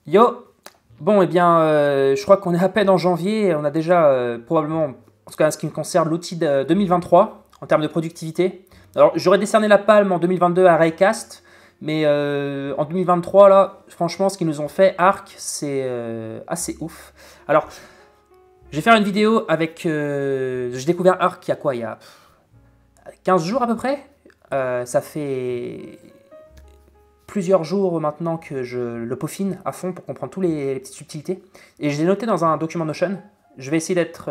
Yo! Bon, eh bien, je crois qu'on est à peine en janvier, on a déjà probablement, en tout cas en ce qui me concerne, l'outil de 2023 en termes de productivité. Alors, j'aurais décerné la palme en 2022 à Raycast, mais en 2023, là, franchement, ce qu'ils nous ont fait, Arc, c'est assez ouf. Alors, je vais faire une vidéo avec... j'ai découvert Arc il y a quoi? Il y a 15 jours à peu près. Ça fait plusieurs jours maintenant que je le peaufine à fond pour comprendre toutes les petites subtilités. Et je l'ai noté dans un document Notion. Je vais essayer d'être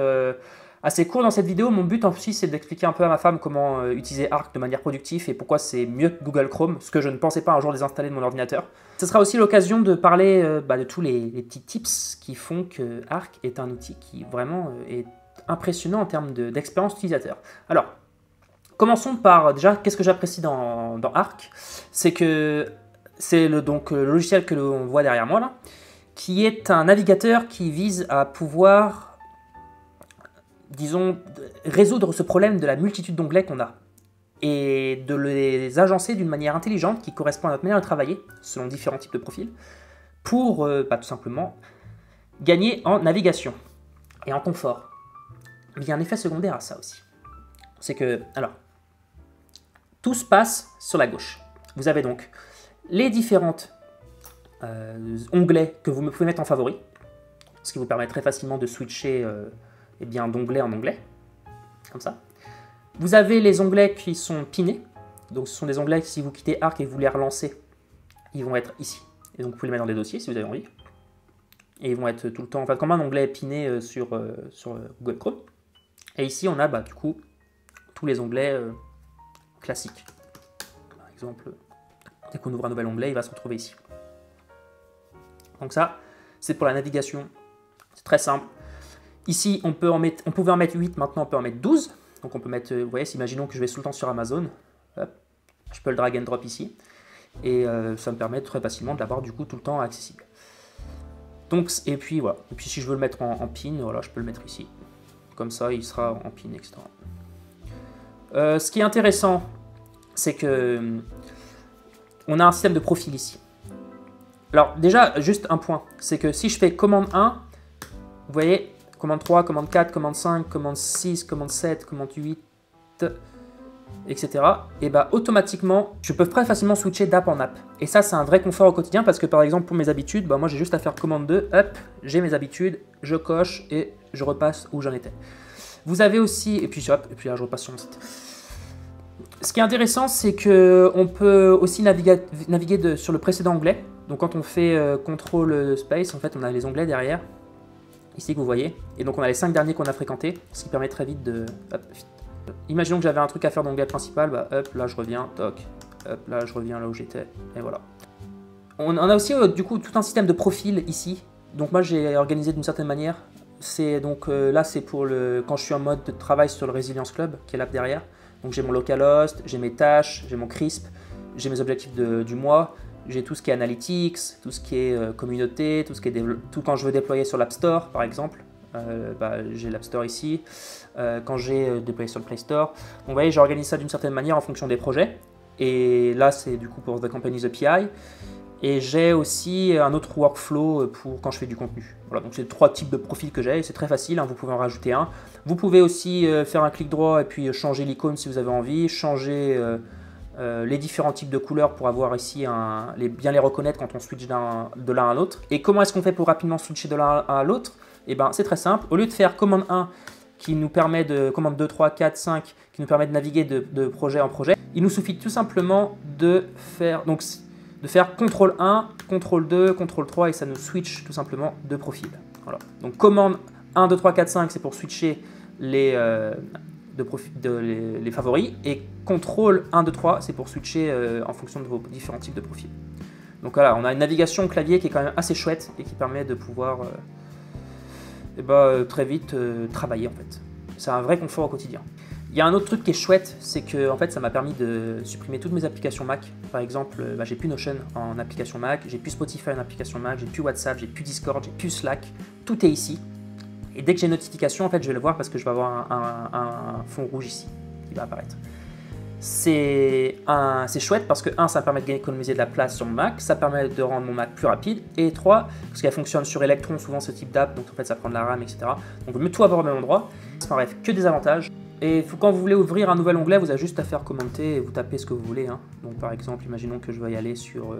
assez court dans cette vidéo. Mon but aussi, c'est d'expliquer un peu à ma femme comment utiliser Arc de manière productive et pourquoi c'est mieux que Google Chrome, ce que je ne pensais pas un jour désinstaller de mon ordinateur. Ce sera aussi l'occasion de parler de tous les petits tips qui font que Arc est un outil qui vraiment est impressionnant en termes d'expérience utilisateur. Alors, commençons par déjà, qu'est-ce que j'apprécie dans Arc? C'est que c'est le logiciel que l'on voit derrière moi là, qui est un navigateur qui vise à pouvoir, disons, résoudre ce problème de la multitude d'onglets qu'on a et de les agencer d'une manière intelligente qui correspond à notre manière de travailler selon différents types de profils pour tout simplement gagner en navigation et en confort. Mais il y a un effet secondaire à ça aussi. C'est que, alors, tout se passe sur la gauche. Vous avez donc les différentes onglets que vous pouvez mettre en favori, ce qui vous permet très facilement de switcher d'onglet en onglet, comme ça. Vous avez les onglets qui sont pinés, donc ce sont des onglets que si vous quittez Arc et que vous les relancez, ils vont être ici. Et donc vous pouvez les mettre dans des dossiers si vous avez envie. Et ils vont être tout le temps, enfin comme un onglet piné sur Google Chrome. Et ici on a du coup tous les onglets classiques. Par exemple, dès qu'on ouvre un nouvel onglet, il va se retrouver ici. Donc ça, c'est pour la navigation. C'est très simple. Ici, on pouvait en mettre 8, maintenant on peut en mettre 12. Donc on peut mettre, vous voyez, imaginons que je vais tout le temps sur Amazon. Hop, je peux le drag and drop ici. Et ça me permet très facilement de l'avoir du coup tout le temps accessible. Donc, et puis voilà. Et puis si je veux le mettre en pin, voilà, je peux le mettre ici. Comme ça, il sera en pin, etc. Ce qui est intéressant, c'est que on a un système de profil ici. Alors déjà, juste un point, c'est que si je fais commande 1, vous voyez, commande 3, commande 4, commande 5, commande 6, commande 7, commande 8, etc. Et automatiquement, je peux très facilement switcher d'app en app. Et ça, c'est un vrai confort au quotidien parce que par exemple, pour mes habitudes, moi j'ai juste à faire commande 2, hop, j'ai mes habitudes, je coche et je repasse où j'en étais. Vous avez aussi, et puis hop, et puis là je repasse sur mon site. Ce qui est intéressant, c'est qu'on peut aussi naviguer sur le précédent onglet. Donc quand on fait CTRL space, en fait on a les onglets derrière, ici que vous voyez. Et donc on a les 5 derniers qu'on a fréquentés, ce qui permet très vite de... Hop, imaginons que j'avais un truc à faire d'onglet principal, hop, là je reviens, toc, hop, là je reviens là où j'étais, et voilà. On a aussi du coup tout un système de profils ici. Donc moi j'ai organisé d'une certaine manière. C'est donc là c'est pour quand je suis en mode de travail sur le Resilience Club, qui est l'app derrière. Donc j'ai mon localhost, j'ai mes tâches, j'ai mon crisp, j'ai mes objectifs du mois, j'ai tout ce qui est analytics, tout ce qui est communauté, tout ce qui est tout quand je veux déployer sur l'App Store par exemple, j'ai l'App Store ici, quand j'ai déployé sur le Play Store. Donc vous voyez, j'organise ça d'une certaine manière en fonction des projets. Et là c'est du coup pour The Company's API. Et j'ai aussi un autre workflow pour quand je fais du contenu. Voilà, donc c'est 3 types de profils que j'ai, c'est très facile, hein, vous pouvez en rajouter un. Vous pouvez aussi faire un clic droit et puis changer l'icône si vous avez envie, changer les différents types de couleurs pour avoir ici, bien les reconnaître quand on switch de l'un à l'autre. Et comment est-ce qu'on fait pour rapidement switcher de l'un à l'autre? Eh bien c'est très simple, au lieu de faire commande 1 qui nous permet de, commande 2, 3, 4, 5 qui nous permet de naviguer de projet en projet, il nous suffit tout simplement de faire... CTRL 1, CTRL 2, CTRL 3 et ça nous switch tout simplement de profil. Voilà. Donc commande 1, 2, 3, 4, 5 c'est pour switcher les favoris et CTRL 1, 2, 3 c'est pour switcher en fonction de vos différents types de profils. Donc voilà, on a une navigation clavier qui est quand même assez chouette et qui permet de pouvoir très vite travailler en fait. C'est un vrai confort au quotidien. Il y a un autre truc qui est chouette, c'est que en fait, ça m'a permis de supprimer toutes mes applications Mac. Par exemple, j'ai plus Notion en application Mac, j'ai plus Spotify en application Mac, j'ai plus WhatsApp, j'ai plus Discord, j'ai plus Slack. Tout est ici. Et dès que j'ai une notification, en fait, je vais le voir parce que je vais avoir un fond rouge ici qui va apparaître. c'est chouette parce que 1, ça permet d'économiser de la place sur mon Mac, ça permet de rendre mon Mac plus rapide, et 3, parce qu'elle fonctionne sur Electron, souvent ce type d'app, donc en fait ça prend de la RAM, etc. Donc mieux tout avoir au même endroit. Bref, que des avantages. Et quand vous voulez ouvrir un nouvel onglet, vous avez juste à faire commenter et vous tapez ce que vous voulez. Hein. Donc par exemple, imaginons que je vais y aller sur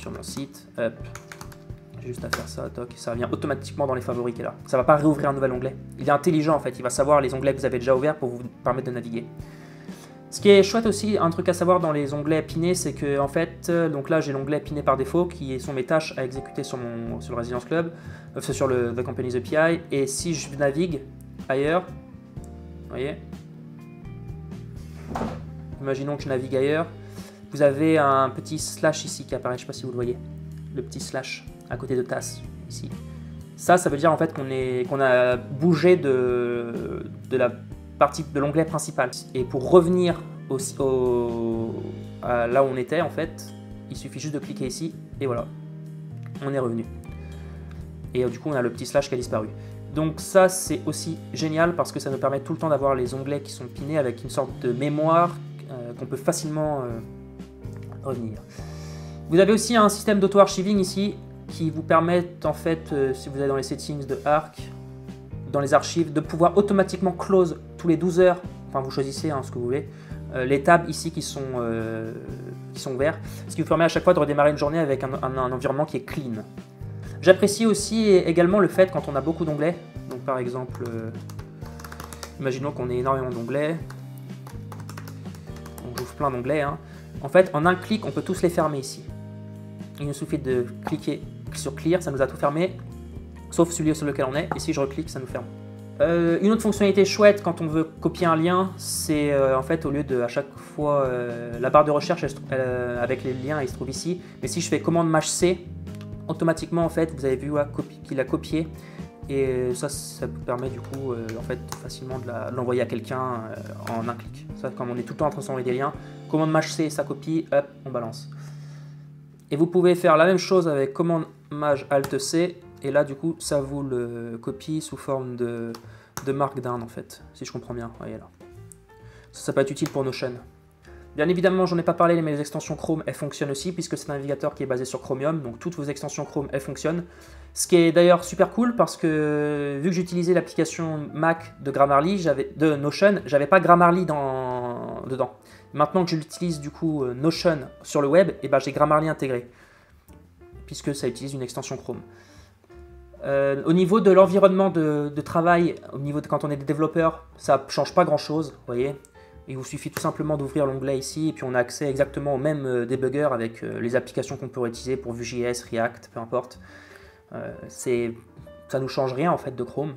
mon site. Hop. J'ai juste à faire ça, toc, ça revient automatiquement dans les favoris qui est là. Ça ne va pas réouvrir un nouvel onglet. Il est intelligent en fait, il va savoir les onglets que vous avez déjà ouverts pour vous permettre de naviguer. Ce qui est chouette aussi, un truc à savoir dans les onglets pinés, c'est que en fait, donc là j'ai l'onglet piné par défaut qui sont mes tâches à exécuter sur le Residence Club, sur le The Company's API, et si je navigue ailleurs, vous voyez, imaginons que je navigue ailleurs, vous avez un petit slash ici qui apparaît, je ne sais pas si vous le voyez, le petit slash à côté de TAS ici. Ça veut dire en fait qu'on a bougé de la partie de l'onglet principal. Et pour revenir là où on était en fait, il suffit juste de cliquer ici et voilà, on est revenu. Et du coup on a le petit slash qui a disparu. Donc ça c'est aussi génial parce que ça nous permet tout le temps d'avoir les onglets qui sont pinés avec une sorte de mémoire qu'on peut facilement revenir. Vous avez aussi un système d'auto-archiving ici qui vous permet en fait, si vous allez dans les settings de Arc, dans les archives, de pouvoir automatiquement close tous les 12 heures, enfin vous choisissez hein, ce que vous voulez, les tabs ici qui sont ouverts, ce qui vous permet à chaque fois de redémarrer une journée avec un environnement qui est clean. J'apprécie aussi également le fait quand on a beaucoup d'onglets, donc par exemple, imaginons qu'on ait énormément d'onglets, on ouvre plein d'onglets, hein. En fait en un clic on peut tous les fermer ici. Il nous suffit de cliquer sur Clear, ça nous a tout fermé, sauf celui sur lequel on est, et si je reclique ça nous ferme. Une autre fonctionnalité chouette quand on veut copier un lien, c'est en fait au lieu de à chaque fois la barre de recherche avec les liens il se trouve ici, mais si je fais commande maj C, automatiquement en fait vous avez vu qu'il a copié, et ça vous permet du coup en fait facilement de l'envoyer à quelqu'un en un clic. Ça, comme on est tout le temps en train de s'envoyer des liens, commande maj C, ça copie, hop, on balance. Et vous pouvez faire la même chose avec commande maj alt C, et là du coup ça vous le copie sous forme de markdown en fait, si je comprends bien. Voyez là. Ça peut être utile pour Notion. Bien évidemment j'en ai pas parlé, mais les extensions Chrome elles fonctionnent aussi puisque c'est un navigateur qui est basé sur Chromium, donc toutes vos extensions Chrome elles fonctionnent. Ce qui est d'ailleurs super cool parce que vu que j'utilisais l'application Mac de Grammarly, de Notion, j'avais pas Grammarly dedans. Maintenant que je l'utilise du coup Notion sur le web, et ben j'ai Grammarly intégré puisque ça utilise une extension Chrome. Au niveau de l'environnement de travail, au niveau de quand on est des développeurs, ça ne change pas grand chose, vous voyez. Il vous suffit tout simplement d'ouvrir l'onglet ici et puis on a accès exactement au même debugger avec les applications qu'on pourrait utiliser pour Vue.js, React, peu importe. Ça nous change rien en fait de Chrome.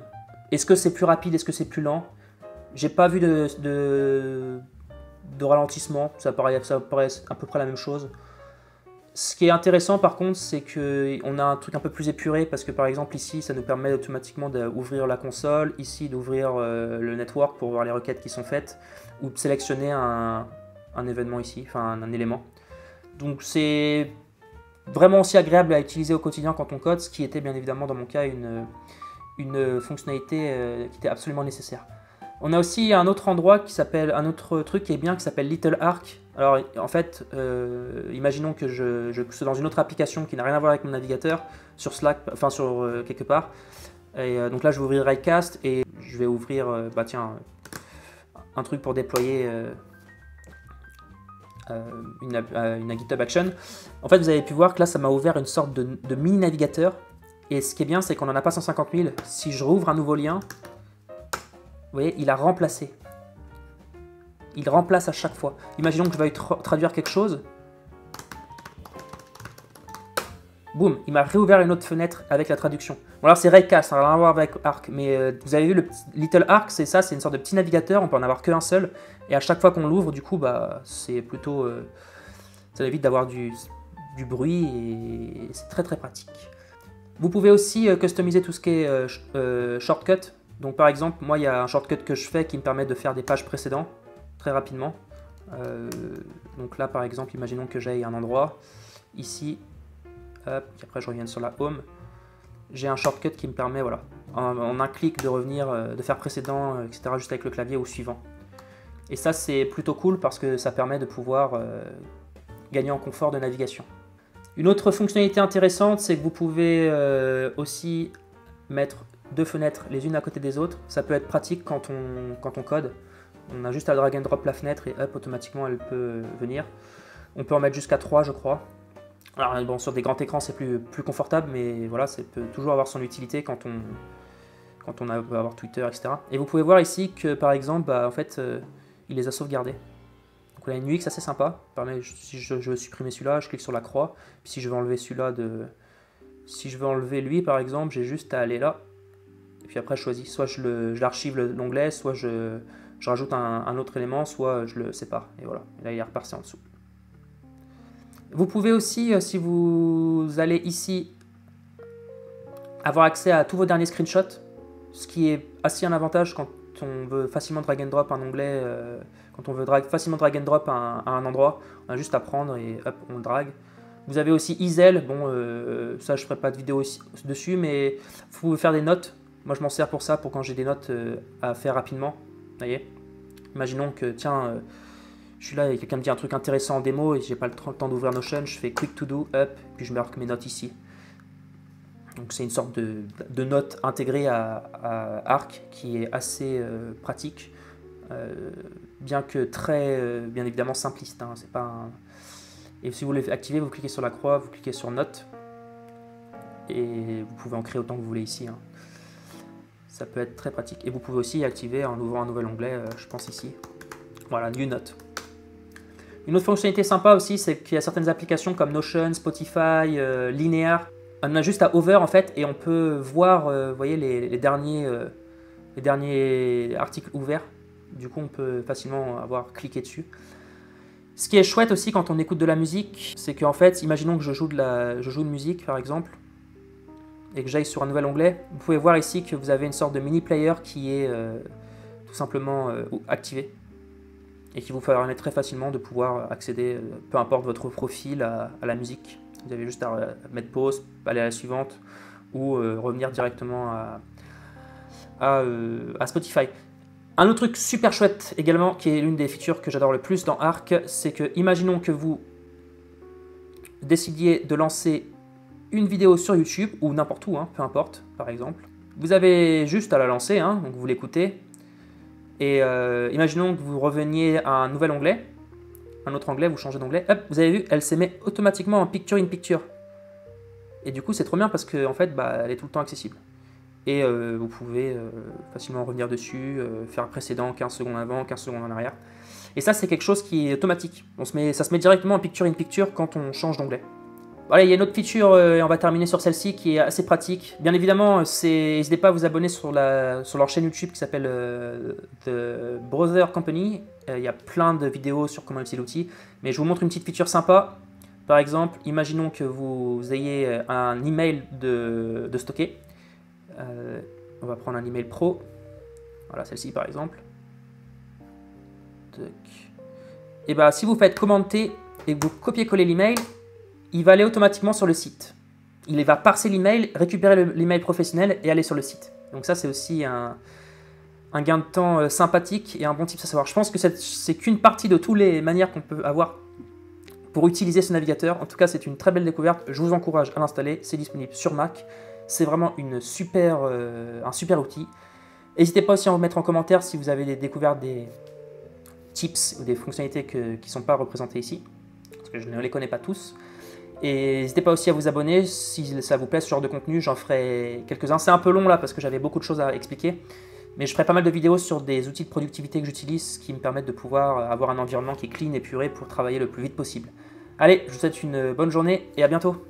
Est-ce que c'est plus rapide, est-ce que c'est plus lent? J'ai pas vu de ralentissement, ça paraît à peu près la même chose. Ce qui est intéressant par contre, c'est qu'on a un truc un peu plus épuré parce que par exemple ici, ça nous permet automatiquement d'ouvrir la console, ici d'ouvrir le network pour voir les requêtes qui sont faites, ou de sélectionner un événement ici, enfin un élément. Donc c'est vraiment aussi agréable à utiliser au quotidien quand on code, ce qui était bien évidemment dans mon cas une fonctionnalité qui était absolument nécessaire. On a aussi un autre truc qui est bien qui s'appelle Little Arc. Alors en fait, imaginons que je sois dans une autre application qui n'a rien à voir avec mon navigateur, sur Slack, enfin sur quelque part. Et donc là je vais ouvrir Raycast et je vais ouvrir un truc pour déployer une GitHub Action. En fait vous avez pu voir que là ça m'a ouvert une sorte de mini navigateur. Et ce qui est bien c'est qu'on n'en a pas 150 000. Si je rouvre un nouveau lien, vous voyez, il a remplacé. Il remplace à chaque fois. Imaginons que je veuille traduire quelque chose. Boum, il m'a réouvert une autre fenêtre avec la traduction. Bon alors c'est Raycast, ça n'a rien à voir avec Arc, mais vous avez vu le Little Arc, c'est ça, c'est une sorte de petit navigateur, on peut en avoir qu'un seul, et à chaque fois qu'on l'ouvre, du coup, bah, c'est plutôt... ça évite d'avoir du bruit, et c'est très très pratique. Vous pouvez aussi customiser tout ce qui est shortcut. Donc par exemple, moi il y a un shortcut que je fais qui me permet de faire des pages précédentes très rapidement. Donc là par exemple, imaginons que j'aille à un endroit, ici, hop, puis après je reviens sur la home. J'ai un shortcut qui me permet, voilà, en un clic de revenir, de faire précédent, etc. juste avec le clavier ou suivant. Et ça, c'est plutôt cool parce que ça permet de pouvoir gagner en confort de navigation. Une autre fonctionnalité intéressante, c'est que vous pouvez aussi mettre 2 fenêtres les unes à côté des autres. Ça peut être pratique quand on code. On a juste à drag and drop la fenêtre et hop, automatiquement elle peut venir. On peut en mettre jusqu'à 3, je crois. Alors bon, sur des grands écrans c'est plus confortable, mais voilà, ça peut toujours avoir son utilité quand on va avoir Twitter, etc. Et vous pouvez voir ici que par exemple, en fait, il les a sauvegardés. Donc on a une UX assez sympa. Si je veux supprimer celui-là, je clique sur la croix. Puis si je veux enlever celui-là si je veux enlever lui par exemple, j'ai juste à aller là. Et puis après je choisis. Soit je l'archive l'onglet, soit je rajoute un autre élément, soit je le sépare. Et voilà. Et là il est reparti en dessous. Vous pouvez aussi, si vous allez ici, avoir accès à tous vos derniers screenshots. Ce qui est assez un avantage quand on veut facilement drag and drop un onglet, quand on veut facilement drag and drop à un endroit, on a juste à prendre et hop, on le drag. Vous avez aussi Easel, bon, ça je ne ferai pas de vidéo dessus, mais vous pouvez faire des notes. Moi je m'en sers pour ça, pour quand j'ai des notes à faire rapidement. Vous voyez, imaginons que, tiens, je suis là et quelqu'un me dit un truc intéressant en démo et j'ai pas le temps d'ouvrir Notion, je fais Quick to Do, hop, puis je marque mes notes ici. Donc c'est une sorte de note intégrée à Arc qui est assez pratique, bien que très, bien évidemment simpliste. Hein, c'est pas Et si vous voulez activer, vous cliquez sur la croix, vous cliquez sur Note, et vous pouvez en créer autant que vous voulez ici. Hein. Ça peut être très pratique. Et vous pouvez aussi activer en ouvrant un nouvel onglet, je pense ici. Voilà, New Note. Une autre fonctionnalité sympa aussi, c'est qu'il y a certaines applications comme Notion, Spotify, Linear. On a juste à over en fait et on peut voir, vous voyez, les derniers articles ouverts. Du coup, on peut facilement avoir cliqué dessus. Ce qui est chouette aussi quand on écoute de la musique, c'est qu'en fait, imaginons que je joue de musique par exemple, et que j'aille sur un nouvel onglet, vous pouvez voir ici que vous avez une sorte de mini player qui est tout simplement activé et qui vous permet très facilement de pouvoir accéder, peu importe votre profil, à la musique. Vous avez juste à mettre pause, aller à la suivante ou revenir directement à Spotify. Un autre truc super chouette également, qui est l'une des features que j'adore le plus dans Arc, c'est que imaginons que vous décidiez de lancer une vidéo sur YouTube ou n'importe où, hein, peu importe, par exemple. Vous avez juste à la lancer, hein, donc vous l'écoutez. Et imaginons que vous reveniez à un nouvel onglet, un autre onglet, vous changez d'onglet, hop, vous avez vu, elle s'est mise automatiquement en picture in picture. Et du coup, c'est trop bien parce qu'en fait, elle est tout le temps accessible. Et vous pouvez facilement revenir dessus, faire un précédent 15 secondes avant, 15 secondes en arrière. Et ça, c'est quelque chose qui est automatique. Ça se met directement en picture in picture quand on change d'onglet. Voilà, il y a une autre feature, et on va terminer sur celle-ci, qui est assez pratique. Bien évidemment, n'hésitez pas à vous abonner sur leur chaîne YouTube qui s'appelle The Brother Company. Il y a plein de vidéos sur comment utiliser l'outil. Mais je vous montre une petite feature sympa. Par exemple, imaginons que vous ayez un email de stocker. On va prendre un email pro. Voilà, celle-ci par exemple. Et si vous faites commande T et que vous copiez-coller l'email, il va aller automatiquement sur le site. Il va parser l'email, récupérer l'email professionnel et aller sur le site. Donc ça, c'est aussi un gain de temps sympathique et un bon tip à savoir. Je pense que c'est qu'une partie de toutes les manières qu'on peut avoir pour utiliser ce navigateur. En tout cas, c'est une très belle découverte. Je vous encourage à l'installer. C'est disponible sur Mac. C'est vraiment un super outil. N'hésitez pas aussi à en mettre en commentaire si vous avez découvert des tips ou des fonctionnalités qui ne sont pas représentées ici. Parce que je ne les connais pas tous. Et n'hésitez pas aussi à vous abonner si ça vous plaît ce genre de contenu, j'en ferai quelques-uns. C'est un peu long là parce que j'avais beaucoup de choses à expliquer, mais je ferai pas mal de vidéos sur des outils de productivité que j'utilise qui me permettent de pouvoir avoir un environnement qui est clean et puré pour travailler le plus vite possible. Allez, je vous souhaite une bonne journée et à bientôt.